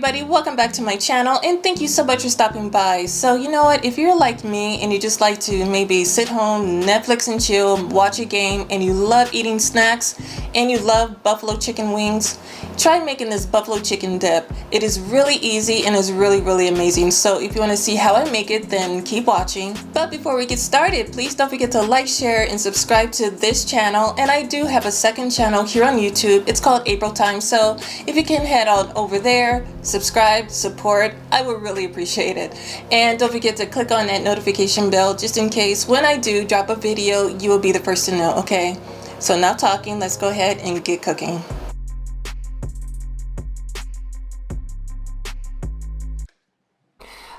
everybody, welcome back to my channel and thank you so much for stopping by. So you know what, if you're like me and you just like to maybe sit home, Netflix and chill, watch a game, and you love eating snacks and you love buffalo chicken wings, try making this buffalo chicken dip. It is really easy and is really amazing. So if you want to see how I make it, then keep watching. But before we get started, please don't forget to like, share, and subscribe to this channel. And I do have a second channel here on YouTube. It's called April Time. So if you can head on over there, subscribe, support, I would really appreciate it. And don't forget to click on that notification bell just in case when I do drop a video, you will be the first to know, okay? So now talking, let's go ahead and get cooking.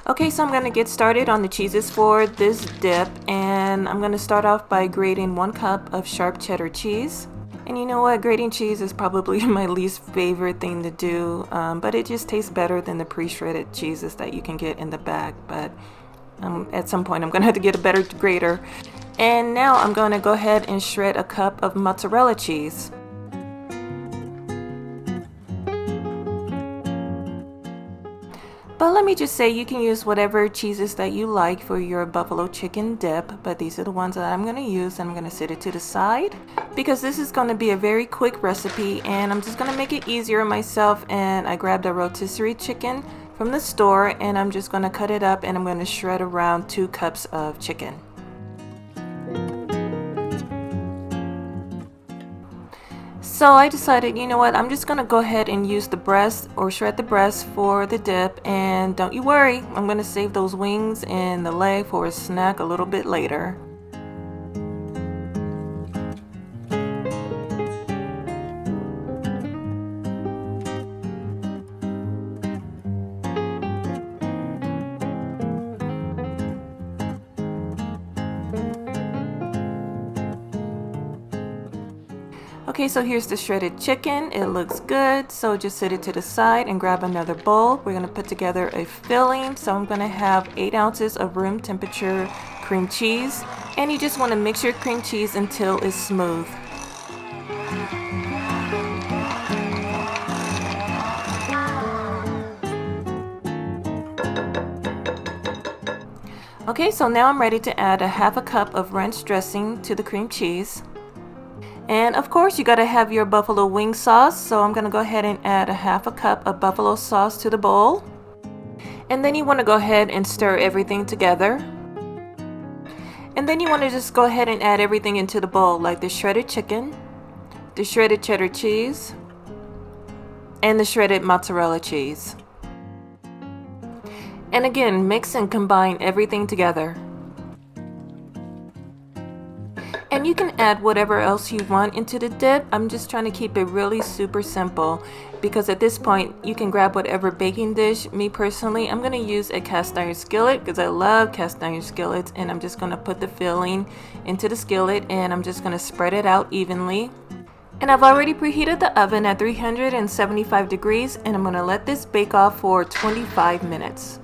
Okay, so I'm going to get started on the cheeses for this dip, and I'm going to start off by grating 1 cup of sharp cheddar cheese. And you know what, grating cheese is probably my least favorite thing to do, but it just tastes better than the pre-shredded cheeses that you can get in the bag. But at some point I'm going to have to get a better grater. And now I'm going to go ahead and shred a cup of mozzarella cheese. But let me just say, you can use whatever cheeses that you like for your buffalo chicken dip, but these are the ones that I'm going to use, and I'm going to set it to the side because this is going to be a very quick recipe and I'm just going to make it easier on myself. And I grabbed a rotisserie chicken from the store and I'm just going to cut it up and I'm going to shred around 2 cups of chicken. So I decided, you know what, I'm just going to go ahead and use the breast or shred the breast for the dip, and don't you worry, I'm going to save those wings and the leg for a snack a little bit later. Okay, so here's the shredded chicken. It looks good, so just set it to the side and grab another bowl. We're going to put together a filling. So I'm going to have 8 ounces of room temperature cream cheese, and you just want to mix your cream cheese until it's smooth. Okay, so now I'm ready to add a 1/2 cup of ranch dressing to the cream cheese. And of course you gotta have your buffalo wing sauce, so I'm gonna go ahead and add a 1/2 cup of buffalo sauce to the bowl. And then you want to go ahead and stir everything together. And then you want to just go ahead and add everything into the bowl, like the shredded chicken, the shredded cheddar cheese, and the shredded mozzarella cheese. And again, mix and combine everything together. And you can add whatever else you want into the dip. I'm just trying to keep it really super simple because at this point you can grab whatever baking dish. Me personally, I'm going to use a cast iron skillet because I love cast iron skillets, and I'm just going to put the filling into the skillet and I'm just going to spread it out evenly. And I've already preheated the oven at 375 degrees and I'm going to let this bake off for 25 minutes.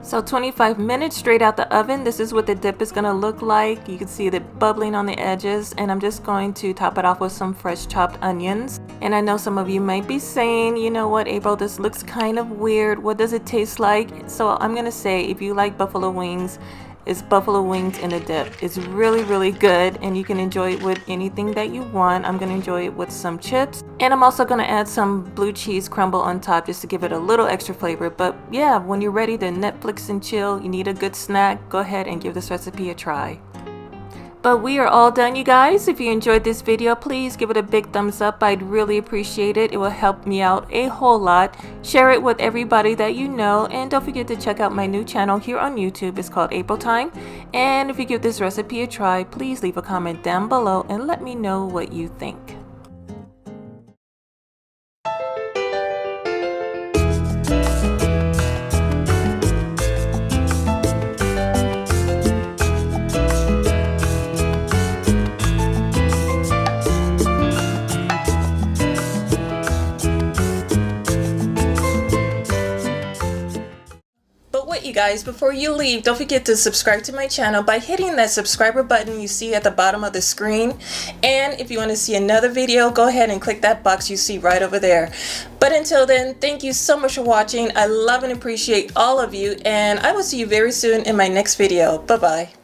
So 25 minutes straight out the oven. This is what the dip is going to look like. You can see it bubbling on the edges, and I'm just going to top it off with some fresh chopped onions. And I know some of you might be saying, you know what, April, this looks kind of weird. What does it taste like? So I'm going to say, if you like buffalo wings, it's buffalo wings in a dip. It's really good, and you can enjoy it with anything that you want. I'm going to enjoy it with some chips, and I'm also going to add some blue cheese crumble on top just to give it a little extra flavor. But yeah, when you're ready to Netflix and chill, you need a good snack, go ahead and give this recipe a try. But we are all done, you guys. If you enjoyed this video, please give it a big thumbs up. I'd really appreciate it. It will help me out a whole lot. Share it with everybody that you know. And don't forget to check out my new channel here on YouTube. It's called April Time. And if you give this recipe a try, please leave a comment down below and let me know what you think. right, you guys, before you leave, don't forget to subscribe to my channel by hitting that subscriber button you see at the bottom of the screen. And if you want to see another video, go ahead and click that box you see right over there. But until then, thank you so much for watching. I love and appreciate all of you, and I will see you very soon in my next video. Bye-bye.